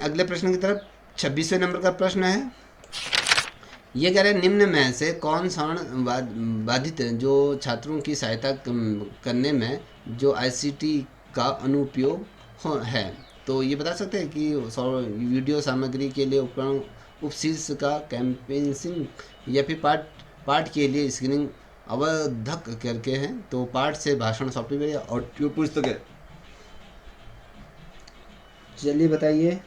अगले प्रश्न की तरफ। 26वें नंबर का प्रश्न है, ये कह रहे हैं निम्न में से कौन स्वर्ण बाधित जो छात्रों की सहायता करने में जो आईसीटी का अनुपयोग है। तो ये बता सकते हैं कि वीडियो सामग्री के लिए उपकरण उपशीर्ष का कैंपेन्सिंग या फिर पाठ पाठ के लिए स्क्रीनिंग अवधक करके हैं। तो पाठ से भाषण सॉफ्टवेयर या ऑडियो पुस्तक है। चलिए बताइए।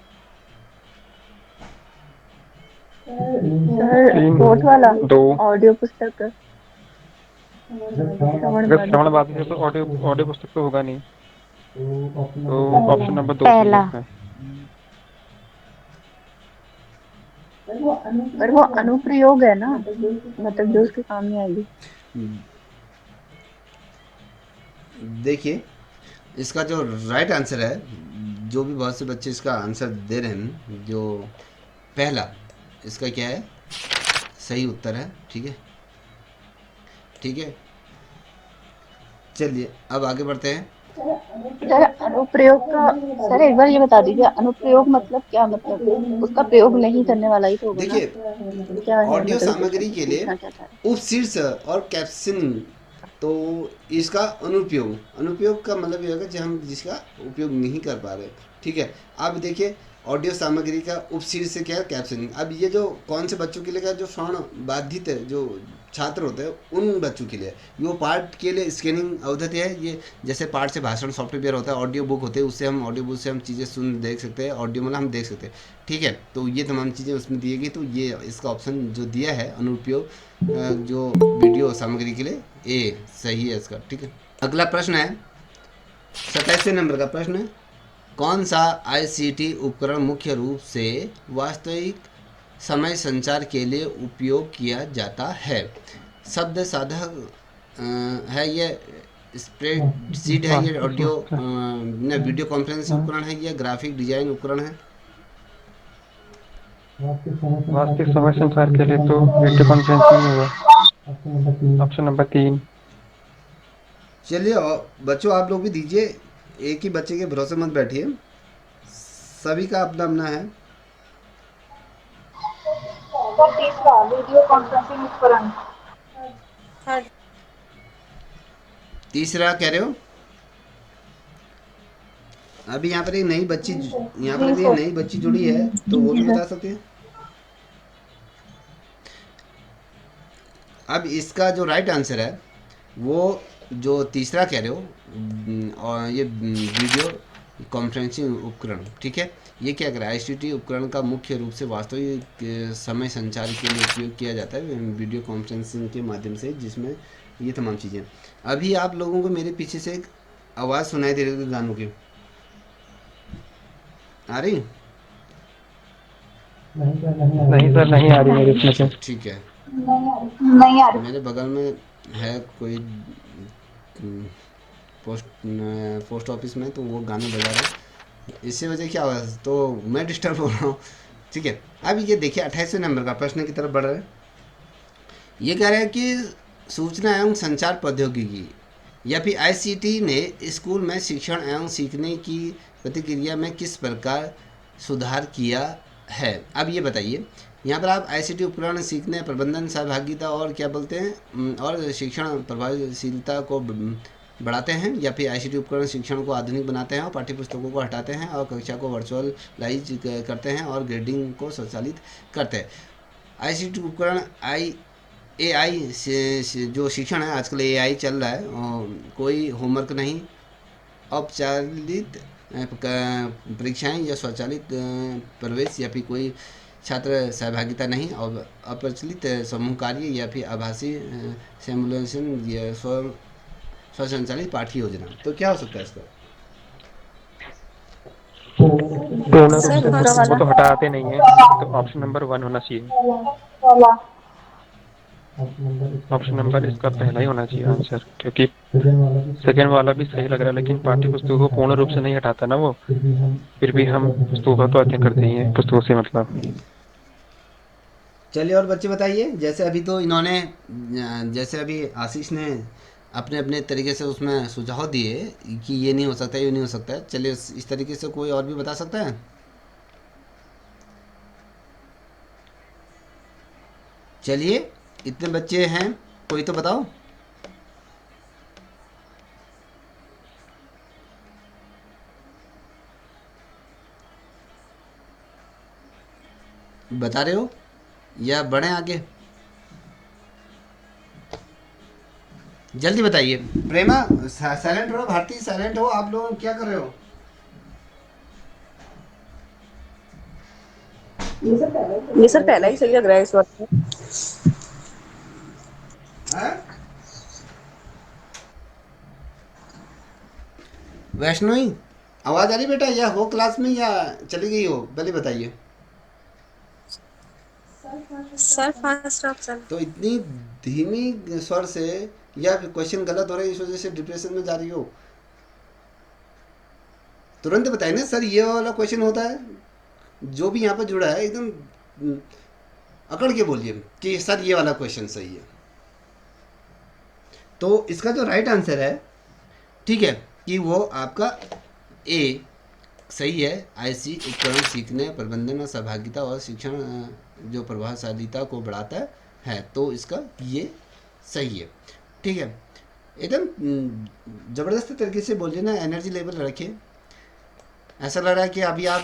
सर स्पोर्ट्स वाला, दो। ऑडियो पुस्तक, अगर श्रवण बाधित है तो ऑडियो ऑडियो पुस्तक तो होगा नहीं, तो ऑप्शन नंबर दो सही है पहला। इसमें। पर वो अनुप्रयोग है ना, मतलब जो उसके काम नहीं आएगी। देखिए, इसका जो राइट आंसर है, जो भी बहुत से बच्चे इसका आंसर दे रहे हैं, जो पहला इसका क्या है, सही उत्तर है। ठीक है, ठीक है। चलिए अब आगे बढ़ते हैं। सर अनुप्रयोग का, सर एक बार ये बता दीजिए, अनुप्रयोग मतलब क्या, मतलब उसका प्रयोग नहीं करने वाला ही तो होगा ना, देखिए, क्या है ऑडियो मतलब क्वेश्चन सामग्री के लिए पूछना क्या चाह रहे उपशीर्ष और कैप्शन, तो इसका अनुपयोग, अनुपयोग का मतलब ये होगा जो हम जिसका उपयोग नहीं कर पा रहे। ठीक है। अब देखिए, ऑडियो सामग्री का उपशीर्ष क्या है, कैप्शन। अब ये जो कौन से बच्चों के लिए का, जो स्वर्ण बाधित है, जो छात्र होते हैं उन बच्चों के लिए, वो पाठ के लिए स्कैनिंग अवधि है। ये जैसे पाठ से भाषण सॉफ्टवेयर होता है, ऑडियो बुक होते हैं, उससे हम ऑडियो बुक से हम चीज़ें सुन देख सकते हैं, ऑडियो मतलब हम देख सकते हैं। ठीक है, तो ये तमाम चीज़ें उसमें दी गई। तो ये इसका ऑप्शन जो दिया है अनुपयोग जो वीडियो सामग्री के लिए, ए सही है इसका। ठीक है। अगला प्रश्न है, 27वें नंबर का प्रश्न है, कौन सा आईसीटी उपकरण मुख्य रूप से वास्तविक समय संचार के लिए उपयोग किया जाता है। शब्द साधक है ये, स्प्रेडशीट है ये, ऑडियो न वीडियो कॉन्फ्रेंसिंग उपकरण है, ये ग्राफिक डिजाइन उपकरण है। वास्तविक समय संचार के लिए तो वीडियो कॉन्फ्रेंसिंग ही होगा। ऑप्शन नंबर तीन। चलिए और बच्चों आप लोग भी दीजिए, एक ही बच्चे के भरोसे मत बैठिए, सभी का अपना अपना है। सर तीसरा, वीडियो कॉन्फ्रेंसिंग उपकरण। तीसरा कह रहे हो? अभी यहाँ पर एक नई बच्ची, यहाँ पर जी अभी एक सर। नई बच्ची जुड़ी है, तो वो जी भी सर। बता सकते हैं। अब इसका जो राइट आंसर है, वो जो तीसरा कह रहे हो, और ये वीडियो कॉन्फ्रेंसिंग उपकरण। ठीक है। ये क्या करें, आईसीटी उपकरण का मुख्य रूप से वास्तविक समय संचार के लिए उपयोग किया जाता है वीडियो कॉन्फ्रेंसिंग के माध्यम से, जिसमें ये तमाम चीज़ें। अभी आप लोगों को मेरे पीछे से एक आवाज़ सुनाई दे रही होगी गानों की, आ रही? नहीं सर, नहीं आ रही मेरे नहीं। इसमें से। ठीक है। नहीं आ रही। मेरे बगल में है कोई पोस्ट पोस्ट ऑफिस में, तो वो गाने बजा रहे हैं, इससे वजह क्या होगा, तो मैं डिस्टर्ब हो रहा हूँ। ठीक है। अब ये देखिए, 28वें नंबर का प्रश्न की तरफ बढ़ रहे हैं। ये कह रहे हैं कि सूचना एवं संचार प्रौद्योगिकी या फिर आईसीटी ने स्कूल में शिक्षण एवं सीखने की प्रतिक्रिया में किस प्रकार सुधार किया है। अब ये बताइए, यहाँ पर आप आईसीटी उपकरण सीखने, प्रबंधन, सहभागिता और क्या बोलते हैं, और शिक्षण प्रभावशीलता को बढ़ाते हैं, या फिर आईसीटी उपकरण शिक्षण को आधुनिक बनाते हैं और पाठ्य पुस्तकों को हटाते हैं और कक्षा को वर्चुअलाइज करते हैं और ग्रेडिंग को स्वचालित करते हैं। आईसीटी उपकरण एआई से जो शिक्षण है, आजकल एआई चल रहा है, और कोई होमवर्क नहीं, औपचारिक परीक्षाएं या स्वचालित प्रवेश, या फिर कोई छात्र सहभागिता नहीं, और अप्रचलित समूह कार्य, या फिर आभासी सिमुलेशन या स्वसंचालित पाठ्य योजना। तो क्या हो सकता है इसका? पूर्ण रूप सर से दूसरा वो वाला। तो हटाते नहीं है, तो ऑप्शन नंबर वन होना चाहिए। वाला। ऑप्शन नंबर इसका पहला ही होना चाहिए आंसर, क्योंकि सेकेंड वाला भी सही लग रहा है, लेकिन पाठ्य पुस्तकों को पूर्ण रूप से नहीं हटाता ना वो। फिर भी हम पुस्तकों का तो अध्ययन करते ही हैं, पुस्तकों से मतलब। चलिए और बच्चे बताइए, जैसे अभी तो इन्होंने जैसे अभी आशीष ने अपने अपने तरीके से उसमें सुझाव दिए कि ये नहीं हो सकता, ये नहीं हो सकता है। चलिए इस तरीके से कोई और भी बता सकता है। चलिए, इतने बच्चे हैं, कोई तो बताओ। बता रहे हो या बढ़ें आगे? जल्दी बताइए। प्रेमा साइलेंट हो, भारती साइलेंट हो, आप लोग क्या कर रहे हो? ये सर पहला ही सही लग रहा है इस वक्त। हैं? वैष्णवी, आवाज आ रही बेटा, या हो क्लास में या चली गई हो? पहले बताइए। Sir first option. तो इतनी धीमी स्वर से, या फिर क्वेश्चन गलत हो रहा है इस वजह से डिप्रेशन में जा रही हो? तुरंत बताइए ना सर, ये वाला क्वेश्चन होता है। जो भी यहाँ पर जुड़ा है एकदम अकड़ के बोलिए कि सर ये वाला क्वेश्चन सही है। तो इसका जो राइट आंसर है, ठीक है, कि वो आपका ए सही है। आईसी उपकरण सीखने, प्रबंधन और सहभागिता और शिक्षण जो प्रभावशालीता को बढ़ाता है, तो इसका ये सही है। ठीक है, एकदम ज़बरदस्त तरीके से बोलिए ना, एनर्जी लेवल रखिए। ऐसा लग रहा है कि अभी आप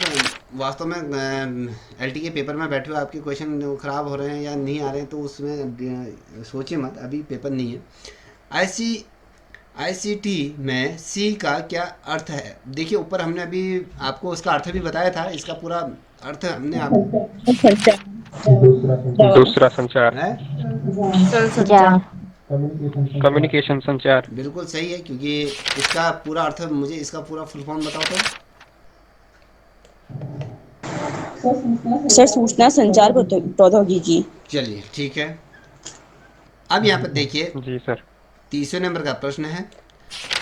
वास्तव में एलटी के पेपर में बैठे हो, आपके क्वेश्चन ख़राब हो रहे हैं या नहीं आ रहे हैं, तो उसमें सोचिए मत, अभी पेपर नहीं है। आईसीटी में सी का क्या अर्थ है? देखिए, ऊपर हमने अभी आपको उसका अर्थ भी बताया था, इसका पूरा अर्थ हमने आप दूसरा संचार, है। सर संचार। कम्युनिकेशन संचार। बिल्कुल सही है, क्योंकि इसका पूरा अर्थ, मुझे इसका पूरा फुल फॉर्म बताओ तो। सर सूचना संचार प्रौद्योगिकी। चलिए ठीक है। अब यहाँ पर देखिए, जी सर। तीसरे नंबर का प्रश्न है,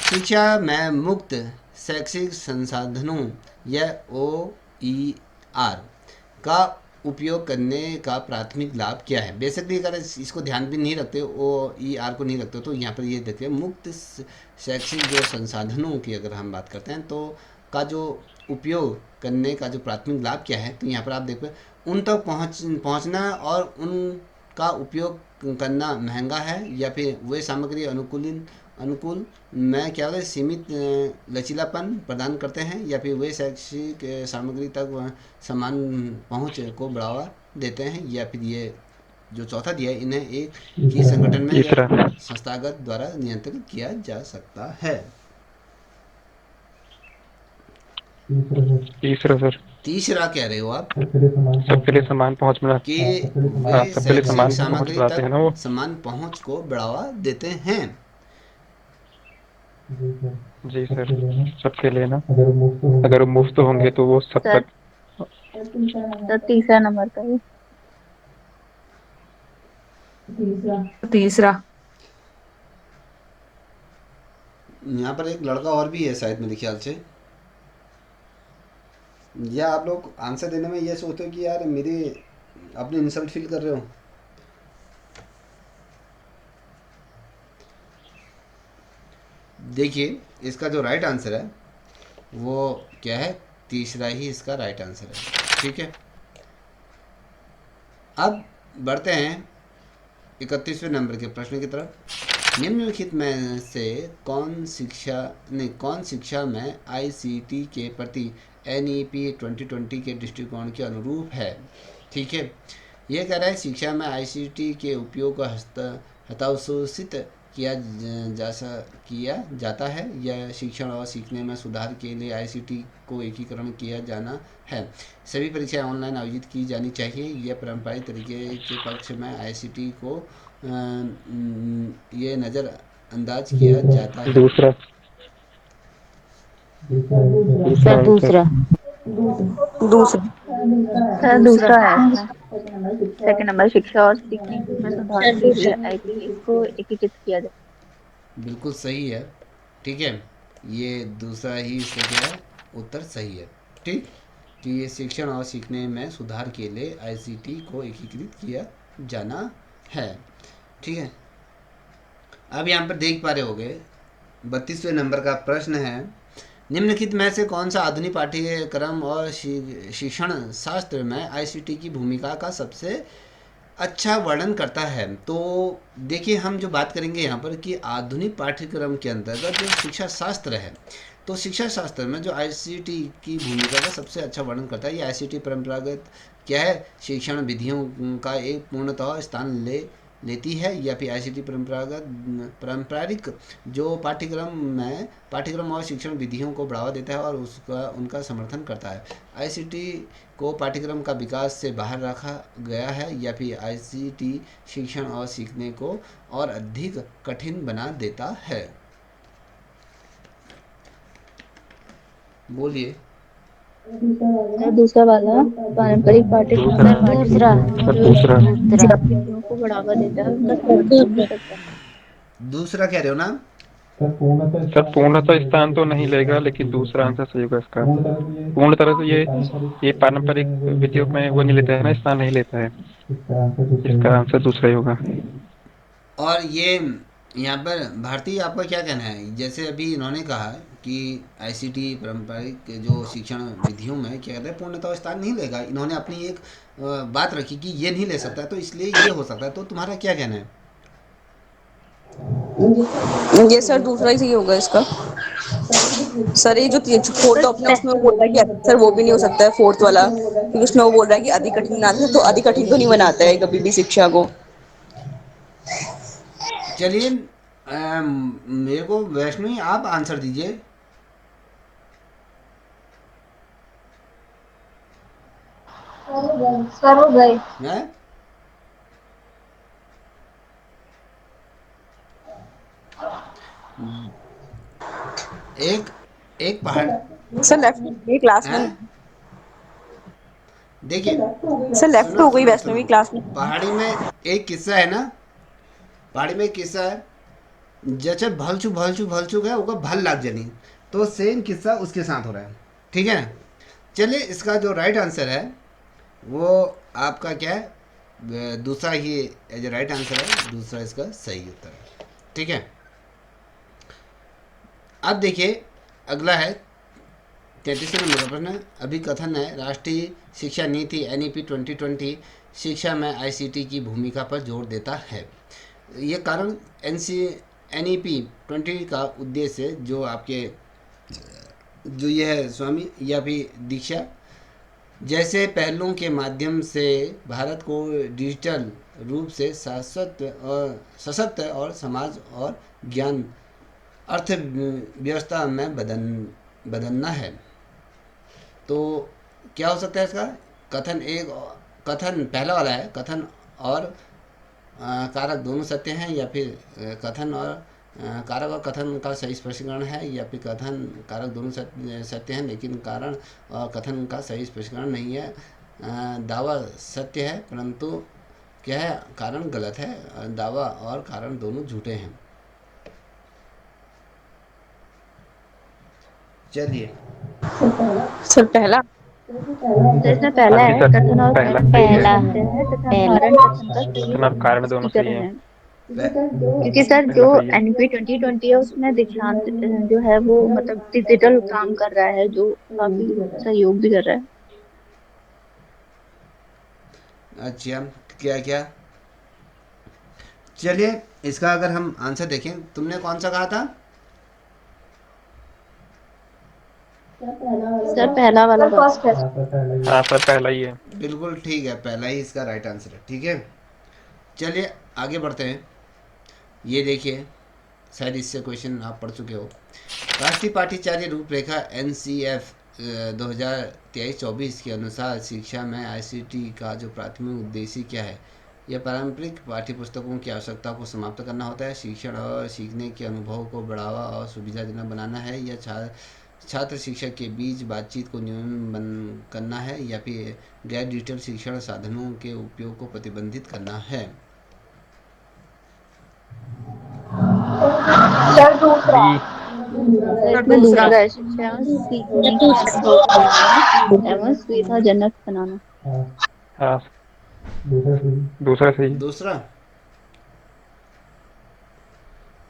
शिक्षा में मुक्त शैक्षिक संसाधनों या OER का उपयोग करने का प्राथमिक लाभ क्या है? बेसिकली अगर इसको ध्यान भी नहीं रखते, OER को नहीं रखते, तो यहाँ पर ये देखिए, मुक्त शैक्षिक जो संसाधनों की अगर हम बात करते हैं, तो का जो उपयोग करने का जो प्राथमिक लाभ क्या है, तो यहाँ पर आप देखो, उन तक पहुँचना और उनका उपयोग करना महंगा है, या फिर वे सामग्री अनुकूल में क्या होता है, सीमित लचीलापन प्रदान करते हैं, या फिर वे शैक्षिक सामग्री तक समान पहुंच को बढ़ावा देते हैं, या फिर ये जो चौथा दिया है, इन्हें एक ही संगठन में तीसरा। या संस्थागत द्वारा नियंत्रित किया जा सकता है। तीसरा सर। तीसरा कह रहे हो आप सबके लिए समान पहुंच मिला। कि हाँ, वे सबके लिए शैक्षिक समान पहुंच सामग्री बनाते हैं ना वो। तक समान पहुंच को बढ़ावा देते हैं। जी सर, सबके लिए ना, अगर वो मुफ्त होंगे तो वो सब सर, तक। तो तीसरा नंबर का ही। तीसरा। यहाँ पर एक लड़का और भी है शायद, मेरे ख्याल से, या आप लोग आंसर देने में ये सोचते हो कि यार मेरी अपनी इंसल्ट फील कर रहे हो? देखिए, इसका जो राइट आंसर है वो क्या है, तीसरा ही इसका राइट आंसर है। ठीक है, अब बढ़ते हैं 31वें नंबर के प्रश्न की तरफ। निम्नलिखित में से कौन शिक्षा में आईसीटी के प्रति NEP 2020 के दृष्टिकोण के अनुरूप है? ठीक है, ये कह रहा है शिक्षा में आईसीटी के उपयोग को हतोत्साहित किया जाता है, या शिक्षण और सीखने में सुधार के लिए आईसीटी को एकीकरण किया जाना है। सभी परीक्षाएं ऑनलाइन आयोजित की जानी चाहिए, या पारंपरिक तरीके के पक्ष में आईसीटी को ये नज़रअंदाज किया जाता है। दूसरा। सर दूसरा। दूसरा। सर दूसरा है इसमें। सेकंड नंबर, शिक्षा और सीखने में सुधार के लिए आईसीटी को एकीकृत किया जाए। बिल्कुल सही है। ठीक है, ये दूसरा ही इसका क्या है, उत्तर सही है। ठीक, कि ये शिक्षण और सीखने में सुधार के लिए आईसीटी को एकीकृत किया जाना है। ठीक है, अब यहाँ पर देख पा रहे होगे 32वें नंबर का प्रश्न है, निम्नलिखित में से कौन सा आधुनिक पाठ्यक्रम और शिक्षण शास्त्र में आईसीटी की भूमिका का सबसे अच्छा वर्णन करता है। तो देखिए हम जो बात करेंगे यहाँ पर कि आधुनिक पाठ्यक्रम के अंतर्गत जो शिक्षा शास्त्र है, तो शिक्षा शास्त्र में जो आईसीटी की भूमिका का सबसे अच्छा वर्णन करता है। ये आईसीटी परंपरागत क्या है, शिक्षण विधियों का एक पूर्णतः स्थान लेती है, या फिर आईसीटी परंपरागत पारंपरिक जो पाठ्यक्रम और शिक्षण विधियों को बढ़ावा देता है और उसका उनका समर्थन करता है। आईसीटी को पाठ्यक्रम का विकास से बाहर रखा गया है, या फिर आईसीटी शिक्षण और सीखने को और अधिक कठिन बना देता है। बोलिए। सर दूसरा वाला पारंपरिक पाठ्यक्रम में पाठ्यक्रम सर जो दूसरा शिक्षण विधियों को बढ़ावा देता है, उनका समर्थन भी करता है। दूसरा कह रहे हो ना? सर पूर्णतः स्थान तो नहीं लेगा, लेकिन दूसरा आंसर सही होगा इसका। पूर्ण तरह से ये पारंपरिक विधियों में वो नहीं लेता है ना, स्थान नहीं लेता है। इसका आंसर दूसरा ही होगा। और ये यहाँ पर भारतीय आपका क्या कहना है? जैसे अभी इन्होंने कहा कि आईसीटी पारंपरिक जो शिक्षण विधियों में क्या कहते हैं पूर्णतः स्थान नहीं लेगा। इन्होंने अपनी एक बात रखी कि ये नहीं ले सकता, तो इसलिए ये हो सकता है। तो तुम्हारा क्या कहना है? ये सर दूसरा ही सही होगा इसका। सर ये जो फोर्थ ऑप्शन है उसमें वो बोल रहा है कि सर वो भी नहीं हो सकता है फोर्थ वाला, क्योंकि उसमें वो बोल रहा है कि अधिक कठिन बनाता है, तो अधिक कठिन तो नहीं बनाता है कभी भी शिक्षा को। चलिए मेरे को वैष्णवी आप आंसर दीजिए। सर हो गए। हैं? एक एक पहाड़ सर लेफ्ट हो गई क्लास में। हैं? देखिए सर लेफ्ट सुनो हो गई सुनो वैष्णवी सुनो, क्लास में। पहाड़ी में एक किस्सा है ना, पहाड़ी में एक किस्सा है, जैसे भलचू भलचू भलचू गया वो भल लाग जनी। तो सेम किस्सा उसके साथ हो रहा है, ठीक है। चलिए इसका जो राइट आंसर है वो आपका क्या है, दूसरा ही जो राइट आंसर है, दूसरा इसका सही उत्तर है, ठीक है। अब देखिए अगला है 33 नंबर का प्रश्न। अभी कथन है राष्ट्रीय शिक्षा नीति एनईपी 2020 शिक्षा में आईसीटी की भूमिका पर जोर देता है। ये कारण एनईपी 20 का उद्देश्य जो आपके जो ये है स्वामी या फिर दीक्षा जैसे पहलुओं के माध्यम से भारत को डिजिटल रूप से सशक्त और समाज और ज्ञान अर्थव्यवस्था में बदलना है। तो क्या हो सकता है इसका कथन पहला वाला है, कथन और कारक दोनों सत्य हैं, या फिर कथन और कारक और कथन का सही स्पष्टीकरण है, या फिर कथन कारक दोनों सत्य हैं लेकिन कारण और कथन का सही स्पष्टीकरण नहीं है। दावा सत्य है परंतु क्या है, कारण गलत है। दावा और कारण दोनों झूठे हैं। चलिए सर पहला। तो इसमें पहला हाँ जी है सर, कथन और पहला कारण सही है। सत्य है तथा कारण कथन का सही कथन और कारण दोनों सही स्पष्टीकरण है। है। क्योंकि सर जो पहला सही है। एनपी 2020 है उसमें दीक्षांत जो है वो मतलब डिजिटल काम कर रहा है, जो काफी सहयोग भी कर रहा है। अच्छा क्या क्या, चलिए इसका अगर हम आंसर देखें, तुमने कौन सा कहा था? सर पहला वाला फर्स्ट है। हाँ सर पहला ही है। बिल्कुल ठीक है, पहला ही इसका राइट आंसर है, ठीक है। चलिए आगे बढ़ते हैं। ये देखिए शायद इससे क्वेश्चन आप पढ़ चुके हो। राष्ट्रीय पाठ्यचर्या रूपरेखा NCF 2023-24 के अनुसार शिक्षा में आईसीटी का जो प्राथमिक उद्देश्य क्या है? यह पारंपरिक पाठ्यपुस्तकों की आवश्यकता को समाप्त करना होता है, शिक्षण और सीखने के अनुभव को बढ़ावा और सुविधाजनक बनाना है, या छात्र शिक्षक के बीच बातचीत को न्यूनतम करना है, या फिर गैर डिजिटल शिक्षण साधनों के उपयोग को प्रतिबंधित करना है। सर दूसरा। बी। सर इसमें दूसरा है शिक्षा एवं सीखने के अनुभव को बढ़ाना एवं सुविधाजनक बनाना। हाँ दूसरा सही है। दूसरा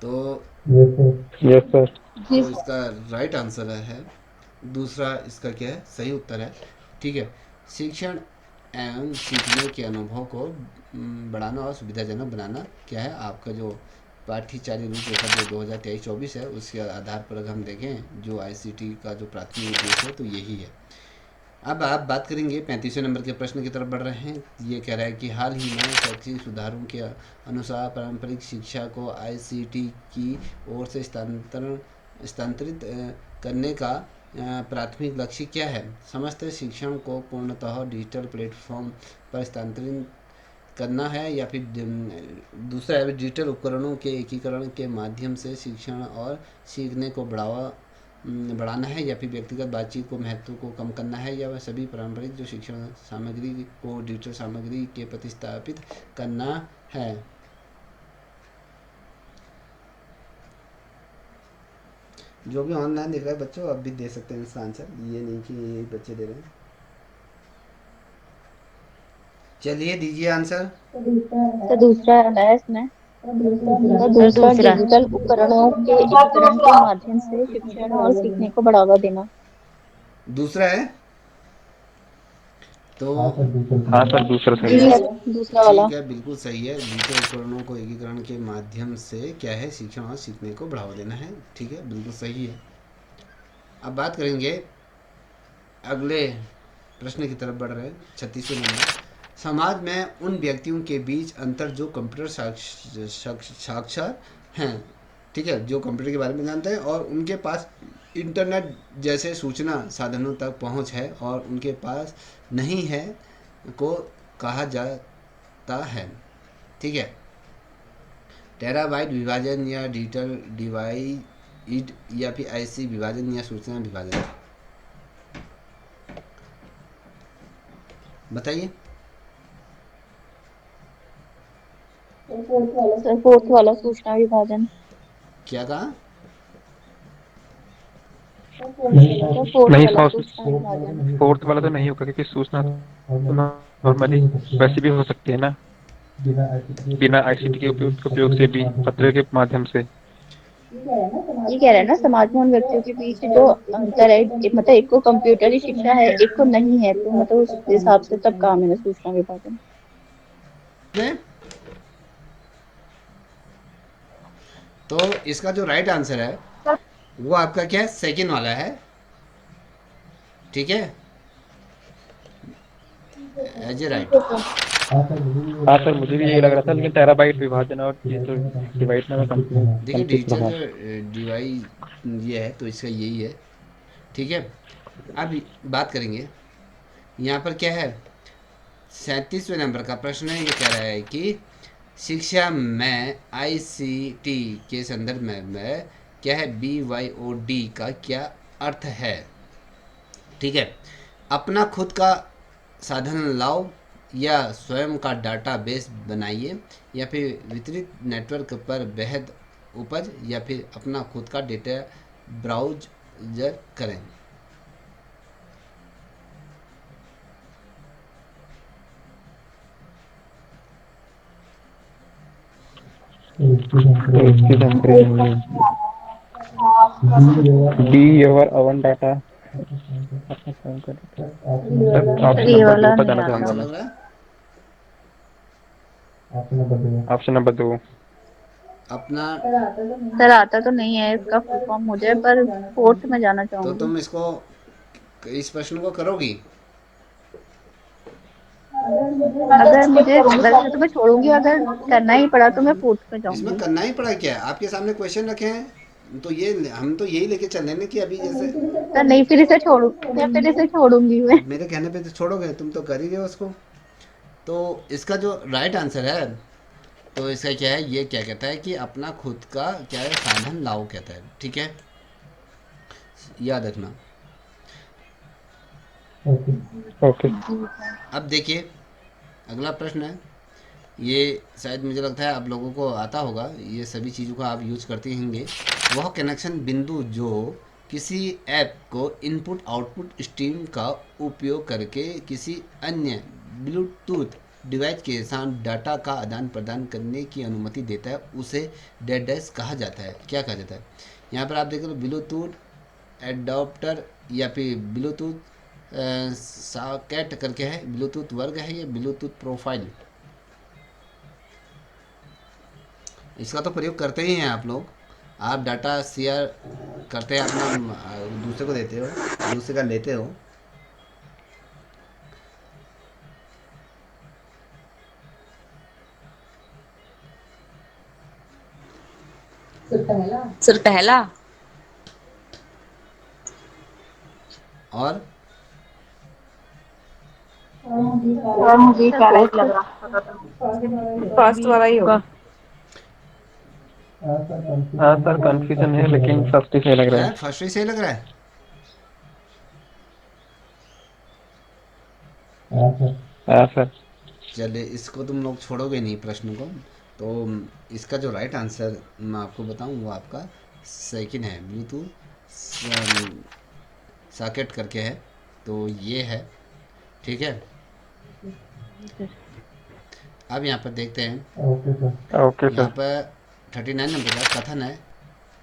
तो यस सर। जी तो सर। इसका राइट आंसर है दूसरा, इसका क्या है, सही उत्तर है, ठीक है। शिक्षण एवं सीखने के अनुभव को बढ़ाना और सुविधाजनक बनाना क्या है आपका जो पाठ्यचार्य रूपरेखा जो 2023-24 है, उसके आधार पर अगर हम देखें जो आईसीटी का जो प्राथमिक उद्देश्य है तो यही है। अब आप बात करेंगे 35वें नंबर के प्रश्न की तरफ बढ़ रहे हैं। ये कह रहा है कि हाल ही में शैक्षिक सुधारों के अनुसार पारंपरिक शिक्षा को आईसीटी की ओर से स्थानांतरित करने का प्राथमिक लक्ष्य क्या है? समस्त शिक्षण को पूर्णतः डिजिटल प्लेटफॉर्म पर स्थानांतरित करना है, या फिर दूसरा है डिजिटल उपकरणों के एकीकरण के माध्यम से शिक्षण और सीखने को बढ़ाना है, या फिर व्यक्तिगत बातचीत को महत्व को कम करना है, या वह सभी पारंपरिक जो शिक्षण सामग्री को डिजिटल सामग्री के प्रतिस्थापित करना है। जो भी ऑनलाइन देख रहे हैं बच्चों, अब भी दे सकते हैं इसका आंसर, ये नहीं कि ये बच्चे दे रहे हैं। चलिए दीजिए आंसर। तो दूसरा है इसमें, तो सर दूसरा दूसरा। डिजिटल उपकरणों के एकीकरण के माध्यम से शिक्षण और सीखने को बढ़ावा देना। दूसरा है तो हाँ सर दूसरा सही जी है। दूसरा वाला। ठीक है, बिल्कुल सही है। डिजिटल उपकरणों को एकीकरण के माध्यम से क्या है शिक्षण और सीखने को बढ़ावा देना है। ठीक है, बिल्कुल सही है। अब बात करेंगे अगले प्रश्न की तरफ बढ़ रहे हैं 36वें नंबर। समाज में उन व्यक्तियों के बीच अंतर जो कंप्यूटर साक्षर हैं, ठीक है, जो कंप्यूटर के बारे में जानते हैं और उनके पास इंटरनेट जैसे सूचना साधनों तक पहुंच है और उनके पास नहीं है, को कहा जाता है। ठीक है, टेराबाइट विभाजन या डिजिटल डिवाइड या फिर ऐसी विभाजन या सूचना विभाजन, बताइए। सर फोर्थ वाला सूचना विभाजन। क्या कहा? सर फोर्थ नहीं वाला सूचना विभाजन। फोर्थ वाला तो नहीं होगा क्योंकि सूचना तो नॉर्मली वैसे भी हो सकती है ना, बिना आईसीटी के उपयोग से भी, पत्र के माध्यम से। ये कह रहे हैं ना, समाज में उन व्यक्तियों के बीच जो अंतर है, मतलब एक को कंप्यूटरी शिक्षा है एक को नहीं है, तो मतलब उस हिसाब से तब काम है ना सूचना विभाजन। ने? तो इसका जो राइट आंसर है वो आपका क्या है, सेकंड वाला है। ठीक है, एज ए राइट। हाँ सर मुझे भी यही लग रहा था, लेकिन टेराबाइट विभाजन और डिजिटल डिवाइड में मैं देखिए कंफ्यूज डिजिटल रहा। जो डिवाइस ये है तो इसका यही है। ठीक है, अब बात करेंगे यहाँ पर क्या है 37वें नंबर का प्रश्न है। ये कह रहा है कि शिक्षा में आईसीटी के संदर्भ में क्या है BYOD का क्या अर्थ है। ठीक है, अपना खुद का साधन लाओ, या स्वयं का डाटा बेस बनाइए, या फिर वितरित नेटवर्क पर बेहद उपज, या फिर अपना खुद का डेटा ब्राउज़र करें। इसकी जानकारी नहीं है। डी योर अवन डाटा, अपना स्वयं का डाटा। ऑप्शन ये नंबर 2 वाला पर नहीं जाना कौन चाहूंगा सा आता। मैं। लग रहा है? Option number 2। अपना। सर आता तो नहीं है इसका फुल फॉर्म मुझे, पर फोर्थ में जाना तो चाहूंगी। तुम इसको इस प्रश्न को करोगी? अगर मुझे वैसे तो मैं छोड़ूंगी, अगर करना ही पड़ा तो मैं फोर्थ में इसमें जाऊंगी। करना ही पड़ा क्या है, आपके सामने क्वेश्चन रखे हैं तो ये हम तो यही लेके चल रहे हैं कि अभी जैसे सर नहीं, फिर इसे छोड़ूंगी मैं। अब मेरे कहने पे तो छोड़ोगे, तुम तो कर ही रहे हो उसको। तो इसका जो राइट आंसर है तो इसका क्या है, ये क्या कहता है कि अपना खुद का क्या है साधन लाओ कहता है। ठीक है, याद रखना। ओके। अब देखिए अगला प्रश्न है, ये शायद मुझे लगता है आप लोगों को आता होगा, ये सभी चीज़ों का आप यूज करते होंगे। वह कनेक्शन बिंदु जो किसी ऐप को इनपुट आउटपुट स्ट्रीम का उपयोग करके किसी अन्य ब्लूटूथ डिवाइस के साथ डाटा का आदान प्रदान करने की अनुमति देता है, उसे डेडस कहा जाता है। क्या कहा जाता है? यहाँ पर आप देख लो ब्लूटूथ एडाप्टर या फिर ब्लूटूथ सॉकेट करके है, ब्लूटूथ वर्ग है ये, ब्लूटूथ प्रोफाइल। इसका तो प्रयोग करते ही हैं आप लोग। आप डाटा शेयर करते हैं अपना, दूसरे को देते हो, दूसरे का लेते हो। सर पहला और और मुझे करेक्ट लग रहा फर्स्ट वाला ही होगा। हाँ सर, कंफ्यूजन है लेकिन फर्स्ट ही सही लग रहा है, है। फर्स्ट ही सही लग रहा है। हाँ सर। चलिए, इसको तुम लोग छोड़ोगे नहीं प्रश्न को, तो इसका जो राइट आंसर मैं आपको बताऊं वो आपका सेकंड है, ब्लूटूथ सॉकेट करके है, तो ये है। ठीक है, अब यहाँ पर देखते हैं। ओके यहाँ सर। पर 39 नंबर का कथन है,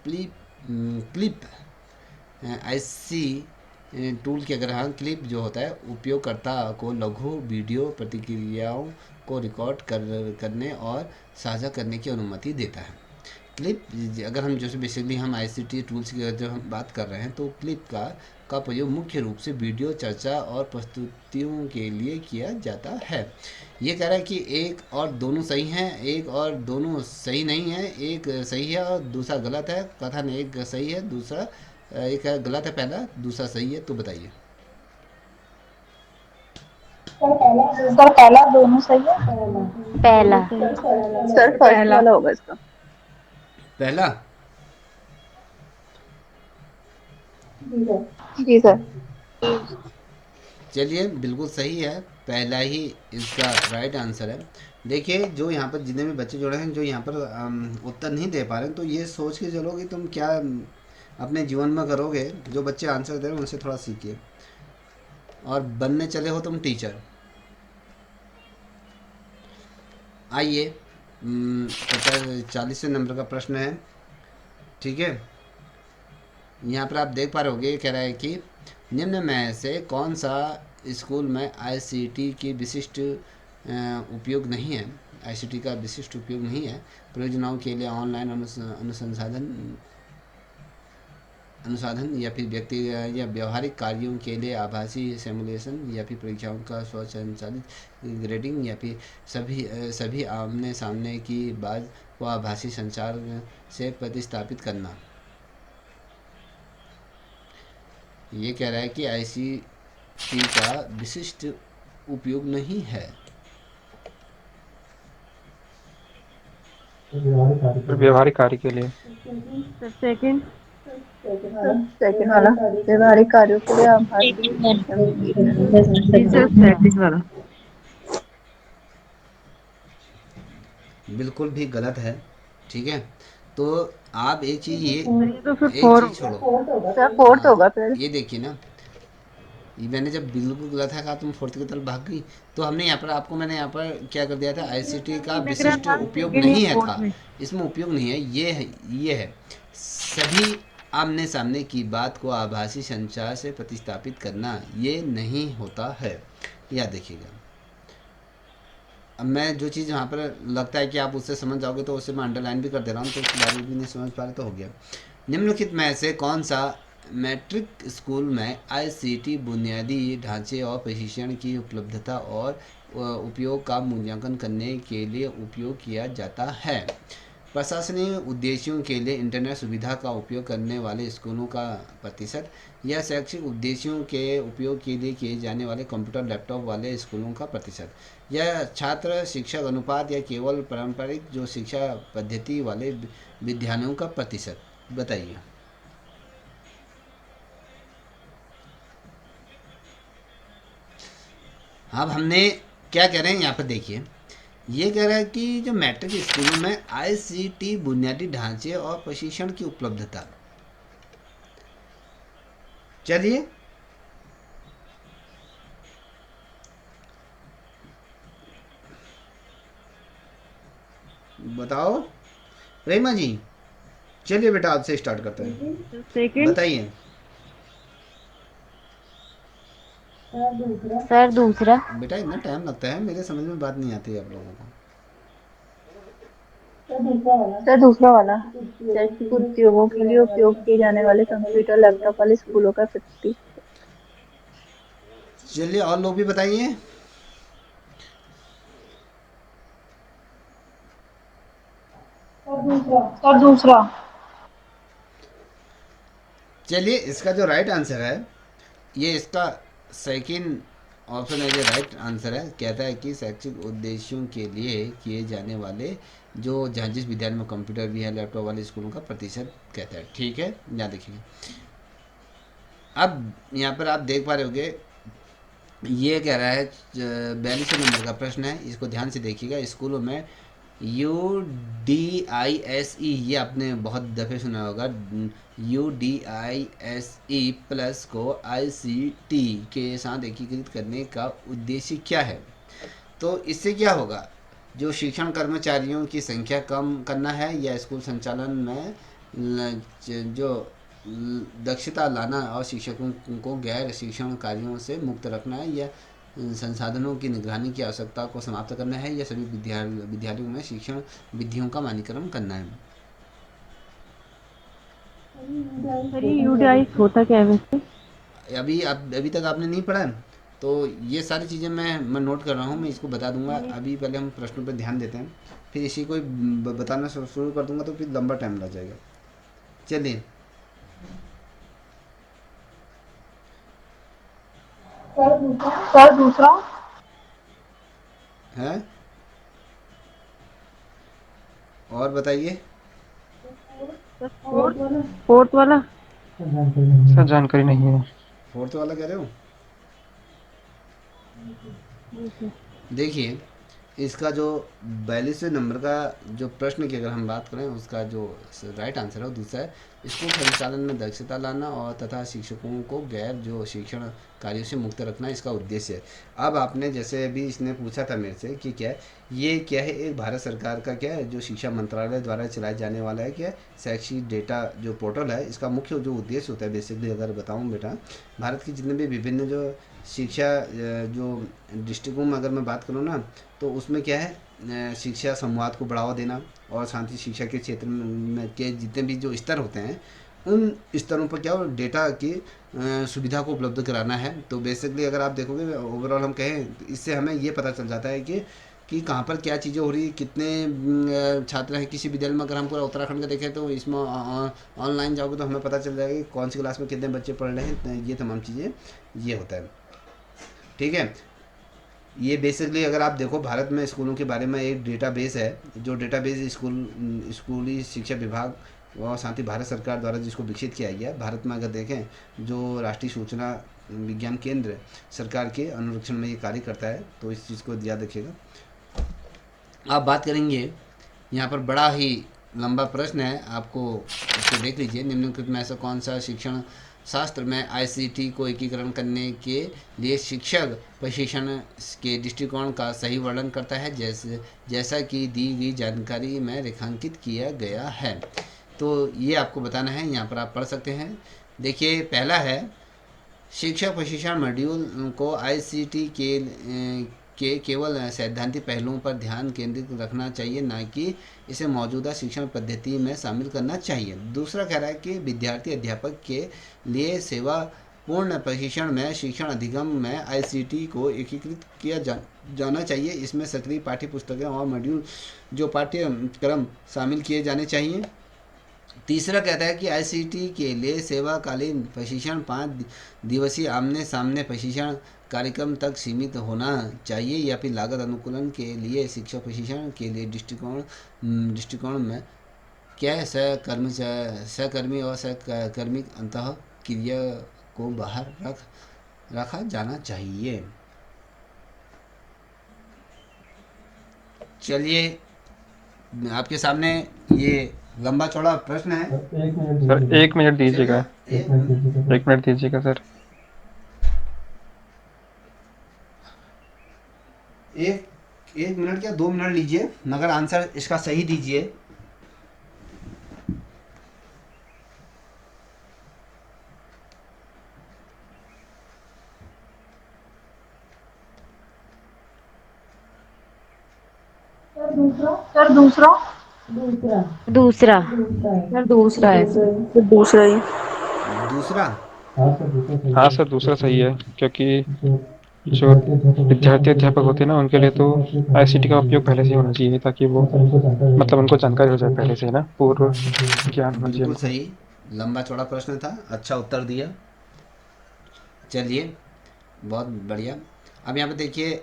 क्लिप क्लिप ऐसी टूल के अगर हम क्लिप जो होता है उपयोगकर्ता को लघु वीडियो प्रतिक्रियाओं को रिकॉर्ड करने और साझा करने की अनुमति देता है। क्लिप, अगर हम जैसे बेसिकली हम आईसीटी टूल्स की जो हम बात कर रहे हैं, तो क्लिप का प्रयोग मुख्य रूप से वीडियो चर्चा और प्रस्तुतियों के लिए किया जाता है। ये कह रहा है कि एक और दोनों सही हैं, एक और दोनों सही नहीं है, एक सही है और दूसरा गलत है। कथन एक सही है, दूसरा एक गलत है, पहला, दूसरा सही है, तो बताइए। सर पहला दोनों सही है। पहला सर फर्स्ट पहला वाला होगा इसका। पहला जी सर। चलिए, बिल्कुल सही है, पहला ही इसका राइट आंसर है। देखिए, जो यहाँ पर जितने भी बच्चे जुड़े हैं, जो यहाँ पर उत्तर नहीं दे पा रहे हैं, तो ये सोच के चलो कि तुम क्या अपने जीवन में करोगे। जो बच्चे आंसर दे रहे हैं उनसे थोड़ा सीखिए, और बनने चले हो तुम टीचर। आइए, 40वें नंबर का प्रश्न है। ठीक है, यहाँ पर आप देख पा रहे होगे, कह रहा है कि निम्न में से कौन सा स्कूल में आईसीटी की विशिष्ट उपयोग नहीं है, आईसीटी का विशिष्ट उपयोग नहीं है। परियोजनाओं के लिए ऑनलाइन अनुसाधन या फिर व्यक्ति या व्यवहारिक कार्यों के लिए आभासी सिमुलेशन, या फिर परीक्षाओं का स्वचालित ग्रेडिंग, या फिर सभी आमने सामने की बात को आभासी संचार से प्रतिस्थापित करना। ये कह रहा है कि आईसीटी का विशिष्ट उपयोग नहीं है। व्यवहारिक कार्य के लिए। सेकंड सेकंड वाला व्यवहारिक कार्यों के लिए आभासी सेकंड वाला। बिल्कुल भी गलत है। ठीक है, तो आप एक चीज़ ये तो फिर एक फोर चीज़ छोड़ो। सर फोर्थ हाँ, होगा फिर। ये देखिए ना, ये मैंने जब बिल्कुल गलत है कहा, तुम फोर्थ की तरफ भाग गई। तो हमने यहाँ पर आपको, मैंने यहाँ पर क्या कर दिया था, आईसीटी का लग रहा विशिष्ट था उपयोग सेकंड या नहीं है फोर्थ था, में। इसमें उपयोग नहीं है। ये है सभी आमने सामने की बात को आभासी संचार से प्रतिस्थापित करना, ये नहीं होता है, याद देखिएगा। अब मैं जो चीज़ यहाँ पर लगता है कि आप उससे समझ जाओगे, तो उससे मैं अंडरलाइन भी कर दे रहा हूँ, तो उसके बारे में भी नहीं समझ पा रहे तो हो गया। निम्नलिखित में से कौन सा मैट्रिक स्कूल में आईसीटी बुनियादी ढांचे और प्रशिक्षण की उपलब्धता और उपयोग का मूल्यांकन करने के लिए उपयोग किया जाता है? प्रशासनिक उद्देश्यों के लिए इंटरनेट सुविधा का उपयोग करने वाले स्कूलों का प्रतिशत, या शैक्षिक उद्देश्यों के उपयोग के लिए किए जाने वाले कंप्यूटर लैपटॉप वाले स्कूलों का प्रतिशत, या छात्र शिक्षक अनुपात, या केवल पारंपरिक जो शिक्षा पद्धति वाले विद्यालयों का प्रतिशत? बताइए। अब हमने क्या कह रहे हैं यहाँ पर देखिए, ये कह रहा है कि जो मैट्रिक स्कूलों में आईसीटी बुनियादी ढांचे और प्रशिक्षण की उपलब्धता। चलिए, बताओ रहीमा जी। चलिए बेटा, आपसे स्टार्ट करते हैं, सेकंड बताइए। सर दूसरा। बेटा इतना टाइम लगता है, मेरे समझ में बात नहीं आती है आप लोगों को। सर दूसरा वाला, शैक्षिक उद्योगों के लिए उपयोग किए जाने वाले कंप्यूटर लैपटॉप वाले स्कूलों का 50। चलिए और लोग भी बताइए। सर दूसरा। चलिए इसका जो राइट आंसर है, ये इसका सेकंड ऑप्शन है, जो राइट आंसर है। कहता है कि शैक्षिक उद्देश्यों के लिए किए जाने वाले जो जहाँ जिस विद्यालय में कंप्यूटर भी है, लैपटॉप वाले स्कूलों का प्रतिशत कहता है। ठीक है, यहाँ देखिए। अब यहाँ पर आप देख पा रहे होगे, ये कह रहा है 42 नंबर का प्रश्न है, इसको ध्यान से देखिएगा। स्कूलों में UDISE, ये आपने बहुत दफ़े सुना होगा। UDISE प्लस को ICT के साथ एकीकृत करने का उद्देश्य क्या है? तो इससे क्या होगा, जो शिक्षण कर्मचारियों की संख्या कम करना है, या स्कूल संचालन में जो दक्षता लाना और शिक्षकों को गैर शिक्षण कार्यों से मुक्त रखना है, या संसाधनों की निगरानी की आवश्यकता को समाप्त करना है, या सभी विद्यालयों में शिक्षण विधियों का मानकीकरण करना है। सर ये यूडीआई होता क्या है वैसे? अभी तक आपने नहीं पढ़ा है, तो ये सारी चीज़ें मैं नोट कर रहा हूँ, मैं इसको बता दूंगा। अभी पहले हम प्रश्नों पर ध्यान देते हैं, फिर इसी को बताना शुरू कर दूंगा, तो फिर लंबा टाइम लग जाएगा। चलिए, सर दूसरा। है और बताइए। फोर्थ वाला। सर जानकारी नहीं है। फोर्थ वाला कह रहे हो? जी सर। देखिए, इसका जो 42वें नंबर का जो प्रश्न की अगर हम बात करें, उसका जो राइट आंसर है वो दूसरा है। स्कूल संचालन में दक्षता लाना और तथा शिक्षकों को गैर जो शिक्षण कार्यों से मुक्त रखना इसका उद्देश्य है। अब आपने जैसे अभी इसने पूछा था मेरे से कि क्या है, ये क्या है, एक भारत सरकार का क्या है, जो शिक्षा मंत्रालय द्वारा चलाए जाने वाला है, क्या शैक्षिक डेटा जो पोर्टल है। इसका मुख्य जो उद्देश्य होता है, बेसिकली अगर बताऊँ बेटा, भारत की जितने भी विभिन्न जो शिक्षा जो डिस्ट्रिक्टों में अगर मैं बात करूँ ना, तो उसमें क्या है, शिक्षा संवाद को बढ़ावा देना और शांति शिक्षा के क्षेत्र में के जितने भी जो स्तर होते हैं, उन स्तरों पर क्या हो, डेटा की सुविधा को उपलब्ध कराना है। तो बेसिकली अगर आप देखोगे ओवरऑल हम कहें, तो इससे हमें ये पता चल जाता है कि कहाँ पर क्या चीज़ें हो रही, कितने छात्र हैं किसी विद्यालय में। अगर हम पूरा उत्तराखंड का देखें, तो इसमें ऑनलाइन जाओगे तो हमें पता चल जाएगा कि कौन सी क्लास में कितने बच्चे पढ़ रहे हैं। ये तमाम चीज़ें ये होता है। ठीक है, ये बेसिकली अगर आप देखो, भारत में स्कूलों के बारे में एक डेटाबेस है, जो डेटाबेस स्कूली शिक्षा विभाग और साथ ही भारत सरकार द्वारा जिसको विकसित किया गया। भारत में अगर देखें, जो राष्ट्रीय सूचना विज्ञान केंद्र सरकार के अनुरक्षण में ये कार्य करता है, तो इस चीज़ को याद रखिएगा। आप बात करेंगे, यहाँ पर बड़ा ही लंबा प्रश्न है, आपको इसको देख लीजिए। निम्नलिखित में ऐसा कौन सा शिक्षण शास्त्र में आईसीटी को एकीकरण करने के लिए शिक्षक प्रशिक्षण के दृष्टिकोण का सही वर्णन करता है, जैसा कि दी गई जानकारी में रेखांकित किया गया है? तो ये आपको बताना है, यहाँ पर आप पढ़ सकते हैं। देखिए, पहला है, शिक्षक प्रशिक्षण मॉड्यूल को आईसीटी के केवल सैद्धांतिक पहलुओं पर ध्यान केंद्रित रखना चाहिए, ना कि इसे मौजूदा शिक्षण पद्धति में शामिल करना चाहिए। दूसरा कह रहा है कि विद्यार्थी अध्यापक के लिए सेवा पूर्ण प्रशिक्षण में शिक्षण अधिगम में आईसीटी को एकीकृत किया जाना चाहिए। इसमें सक्रिय पाठ्य पुस्तकें और मॉड्यूल जो पाठ्यक्रम शामिल किए जाने चाहिए। तीसरा कहता है कि आईसीटी के लिए सेवाकालीन प्रशिक्षण 5 दिवसीय आमने सामने प्रशिक्षण कार्यक्रम तक सीमित होना चाहिए, या फिर लागत अनुकूलन के लिए शिक्षक प्रशिक्षण के लिए दृष्टिकोण में क्या है, सहकर्मी और सहकर्मी अंतः क्रिया को बाहर रखा जाना चाहिए। चलिए, आपके सामने ये लंबा चौड़ा प्रश्न है। सर 1 मिनट दीजिएगा, एक 1 मिनट दीजिएगा सर। एक मिनट या 2 मिनट लीजिए, मगर आंसर इसका सही दीजिए। दूसरा। सर दूसरा है सर। तो दूसरा ही। दूसरा। हाँ सर दूसरा सही है, क्योंकि जो विद्यार्थी अध्यापक होते हैं ना, उनके लिए तो आईसीटी का उपयोग पहले से ही होना चाहिए, ताकि वो मतलब उनको जानकारी हो जाए पहले से, है ना, पूर्व ज्ञान होना चाहिए बिल्कुल उनको। सही। लंबा चौड़ा प्रश्न था, अच्छा उत्तर दिया। चलिए, बहुत बढ़िया। अब यहाँ पे देखिए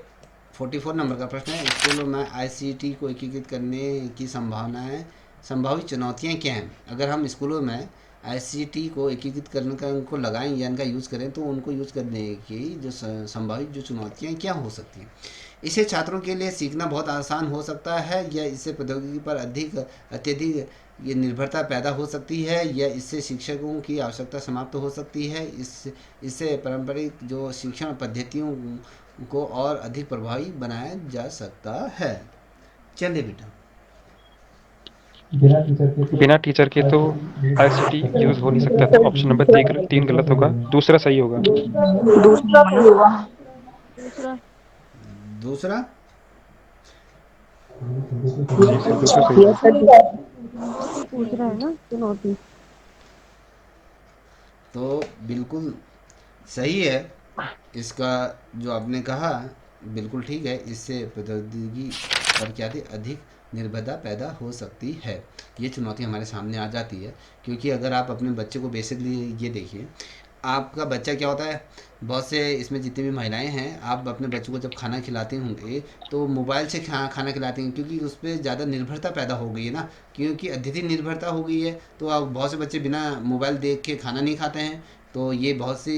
44 नंबर का प्रश्न है, स्कूलों में आईसीटी को एकीकृत करने की संभावनाएं, संभावित चुनौतियाँ क्या हैं। अगर हम स्कूलों में आईसीटी को एकीकृत करने का उनको लगाएं या इनका यूज़ करें, तो उनको यूज़ करने की जो संभावित जो चुनौतियाँ क्या हो सकती हैं। इसे छात्रों के लिए सीखना बहुत आसान हो सकता है, या इससे प्रौद्योगिकी पर अधिक अत्यधिक ये निर्भरता पैदा हो सकती है, या इससे शिक्षकों की आवश्यकता समाप्त हो सकती है। इससे पारंपरिक जो शिक्षण पद्धतियों को और अधिक प्रभावी बनाया जा सकता है। चलिए बेटा। बिना टीचर के तो आईसीटी यूज हो नहीं सकता, तो ऑप्शन नंबर तीन गलत होगा, दूसरा सही होगा। दूसरा सही होगा। दूसरा। दूसरा। जी सर दूसरा सही यस होगा। सर। चुनौती पूछ रहा है ना, चुनौती। तो बिल्कुल सही है इसका जो आपने कहा, बिल्कुल ठीक है। इससे प्रौद्योगिकी पर क्या थी, अधिक निर्भरता पैदा हो सकती है। ये चुनौती हमारे सामने आ जाती है, क्योंकि अगर आप अपने बच्चे को बेसिकली ये देखिए, आपका बच्चा क्या होता है, बहुत से इसमें जितनी भी महिलाएं हैं, आप अपने बच्चों को जब खाना खिलाते होंगे तो मोबाइल से खाना खिलाते हैं, क्योंकि उस पर ज़्यादा निर्भरता पैदा हो गई है ना, क्योंकि अत्यधिक निर्भरता हो गई है। तो अब बहुत से बच्चे बिना मोबाइल देख के खाना नहीं खाते हैं। तो ये बहुत सी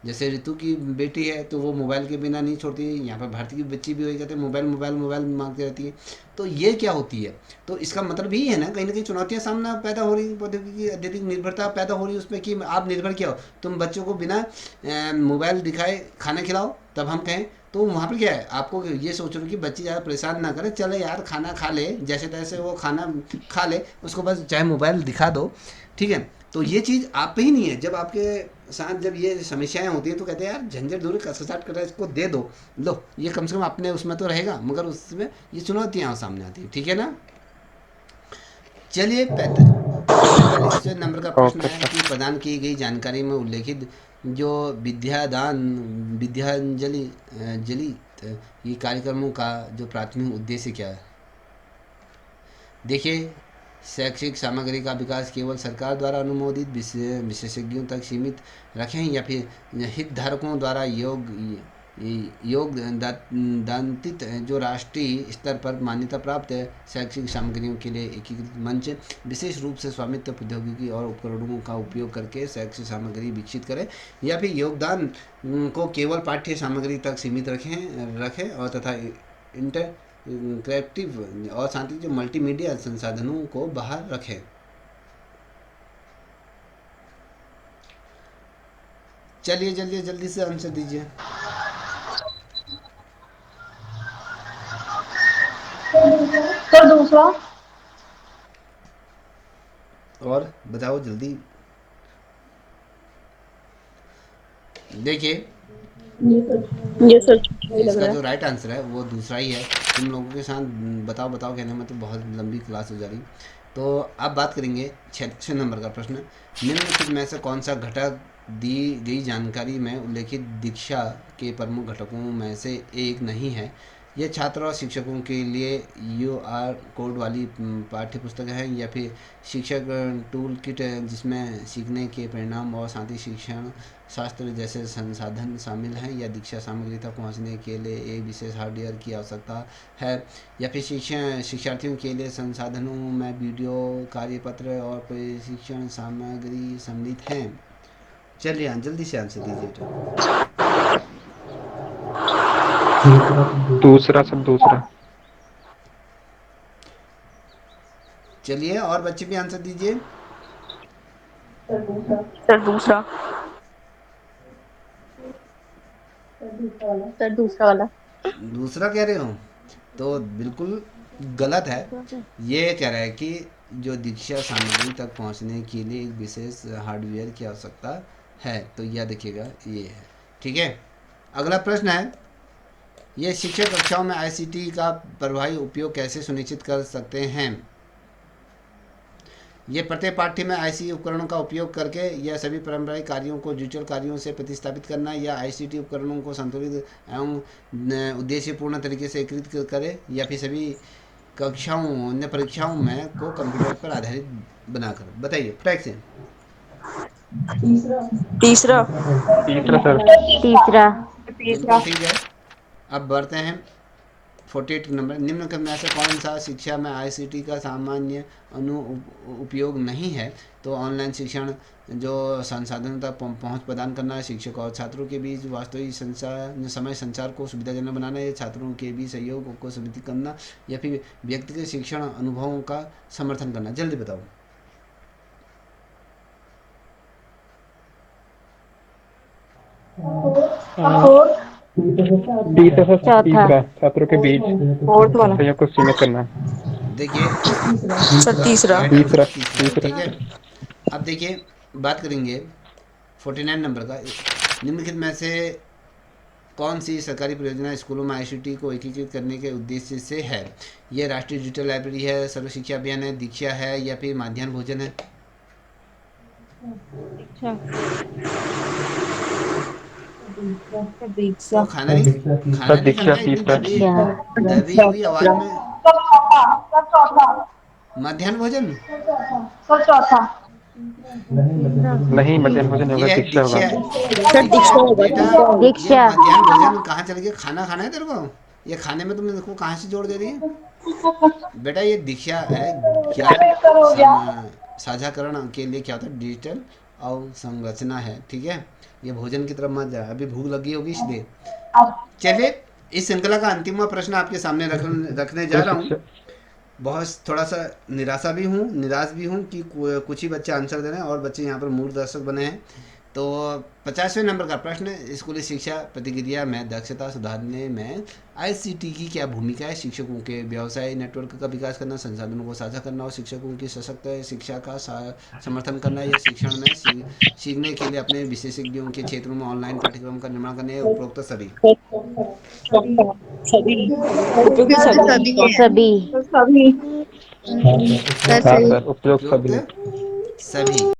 जैसे ऋतु की बेटी है, तो वो मोबाइल के बिना नहीं छोड़ती। यहाँ पर भारती की बच्ची भी वही कहते हैं, मोबाइल मोबाइल मोबाइल मांगती रहती है। तो ये क्या होती है, तो इसका मतलब ही है ना कहीं चुनौतियाँ सामना पैदा हो रही, प्रौद्योगिकी की अत्यधिक निर्भरता पैदा हो रही है उसमें, कि आप निर्भर क्या हो, तुम बच्चों को बिना मोबाइल दिखाए खाना खिलाओ, तब हम कहें। तो वहाँ पर क्या है, आपको ये सोच लो कि बच्ची ज़्यादा परेशान ना करे, चले यार खाना खा ले, जैसे तैसे वो खाना खा ले, उसको बस चाहे मोबाइल दिखा दो, ठीक है। तो ये चीज़ आप पे ही नहीं है। जब आपके साथ जब ये समस्याएं होती हैं, तो कहते हैं यार झंझट दूर कसकसाट कर रहा है, इसको दे दो, लो ये कम से कम अपने उसमें तो रहेगा, मगर उसमें ये चुनौतियाँ सामने आती हैं, ठीक है ना। चलिए 45वें नंबर का प्रश्न ओके है सर। कि प्रदान की गई जानकारी में उल्लेखित जो विद्यादान विद्यांजलि जलित ये कार्यक्रमों का जो प्राथमिक उद्देश्य क्या है। देखिए, शैक्षिक सामग्री का विकास केवल सरकार द्वारा अनुमोदित विशेषज्ञों तक सीमित रखें, या फिर हितधारकों द्वारा दांतित जो राष्ट्रीय स्तर पर मान्यता प्राप्त शैक्षिक सामग्रियों के लिए एकीकृत मंच, विशेष रूप से स्वामित्व प्रौद्योगिकी और उपकरणों का उपयोग करके शैक्षिक सामग्री विकसित करें, या फिर योगदान को केवल पाठ्य सामग्री तक सीमित रखें और तथा इंटरैक्टिव और साथ ही जो मल्टीमीडिया संसाधनों को बाहर रखें। चलिए जल्दी से आंसर दीजिए। सर दूसरा। और बताओ जल्दी। देखिए, ये सर सही लग इसका रहा जो है। राइट आंसर है वो दूसरा ही है। तुम लोगों के साथ बताओ बताओ कहने में तो बहुत लंबी क्लास हो जा रही। तो अब बात करेंगे 36 नंबर का प्रश्न। निम्नलिखित में से कौन सा घटक दी गई जानकारी में उल्लेखित दीक्षा के प्रमुख घटकों में से एक नहीं है। ये छात्र और शिक्षकों के लिए QR कोड वाली पाठ्य पुस्तक है, या फिर शिक्षक टूल किट जिसमें सीखने के परिणाम और साथ ही शिक्षण शास्त्र जैसे संसाधन शामिल हैं, या दीक्षा सामग्री तक पहुंचने के लिए एक विशेष हार्डवेयर की आवश्यकता है, या फिर शिक्षार्थियों के लिए संसाधनों में वीडियो कार्यपत्र और प्रशिक्षण सामग्री सम्मिलित हैं। चलिए जल्दी से आंसर दीजिए बेटा। दूसरा सर दूसरा। चलिए और बच्चे भी आंसर दीजिए। सर दूसरा। सर दूसरा वाला। दूसरा कह रहे हो, तो बिल्कुल गलत है। दूसरा क्या? ये कह रहा है कि जो दीक्षा सामग्री तक पहुंचने के लिए एक विशेष हार्डवेयर की आवश्यकता है, तो यह देखिएगा ये है, ठीक है। अगला प्रश्न है ये शिक्षक कक्षाओं में आईसीटी का प्रभावी उपयोग कैसे सुनिश्चित कर सकते हैं? ये प्रत्येक पाठ्य में आईसीटी उपकरणों का उपयोग करके या सभी पारंपरिक कार्यों को डिजिटल कार्यों से प्रतिस्थापित करना, या आईसीटी उपकरणों को संतुलित एवं उद्देश्यपूर्ण तरीके से एकीकृत करे, या फिर सभी कक्षाओं अन्य परीक्षाओं में को कंप्यूटर पर आधारित बनाकर। बताइए फटाक से। तीसरा। तीसरा सर। तीसरा। बिल्कुल ठीक है। अब बढ़ते हैं 48 नंबर। निम्न में से कौन सा शिक्षा में आईसीटी का सामान्य उपयोग नहीं है? तो ऑनलाइन शिक्षण, जो संसाधनों तक पहुंच प्रदान करना, शिक्षक और छात्रों के बीच वास्तविक समय संचार को सुविधाजनक बनाना, या छात्रों के बीच सहयोग को सुनिश्चित करना, या फिर व्यक्तिगत शिक्षण अनुभवों का समर्थन करना। जल्दी बताओ। तीसरा, छात्रों के बीच फोर्थ वाला। सहयोग को सीमित करना। देखिए सर तीसरा। तीसरा। ठीक है। अब देखिए बात करेंगे 49 नंबर का। निम्नलिखित में से कौन सी सरकारी परियोजना स्कूलों में आईसीटी को एकीकृत करने के उद्देश्य से है? ये राष्ट्रीय डिजिटल लाइब्रेरी है, सर्व शिक्षा अभियान है, दीक्षा है, या फिर मध्याह्न भोजन है? तो खाना नहीं खाना नहीं दीक्षा। खाना, इतनी तीसरा। दबी हुई आवाज में। मध्याह्न भोजन नहीं, मध्याह्न भोजन होगा, ये है दीक्षा होगा। दीक्षा। सर दीक्षा होगा। बेटा ये दीक्षा। मध्याह्न भोजन कहाँ चल गया? खाना खाना है तेरे को? ये खाने में तुमने देखो कहाँ से जोड़ दे रही है बेटा? ये दीक्षा है ज्ञान साझाकरण के लिए क्या होता है, डिजिटल और संरचना है। ठीक है, ये भोजन की तरफ मत जा, अभी भूख लगी होगी इसलिए। चलिए इस श्रृंखला का अंतिम प्रश्न आपके सामने रखने जा रहा हूँ। बहुत थोड़ा सा निराशा भी हूँ, निराश भी हूँ कि कुछ ही बच्चे आंसर दे रहे हैं और बच्चे यहाँ पर मूल दर्शक बने हैं। तो 50वें नंबर का प्रश्न, स्कूली शिक्षा प्रतिक्रिया में दक्षता सुधारने में आईसीटी की क्या भूमिका है? शिक्षकों के व्यवसाय नेटवर्क का विकास करना, संसाधनों को साझा करना और शिक्षकों की सशक्त शिक्षा का समर्थन करना, या शिक्षण में सीखने के लिए अपने विशेषज्ञों के क्षेत्रों में ऑनलाइन पाठ्यक्रम का निर्माण करने, उपरोक्त सभी। सभी। हाँ सर, उपयोग सभी। उपरोक्त सभी।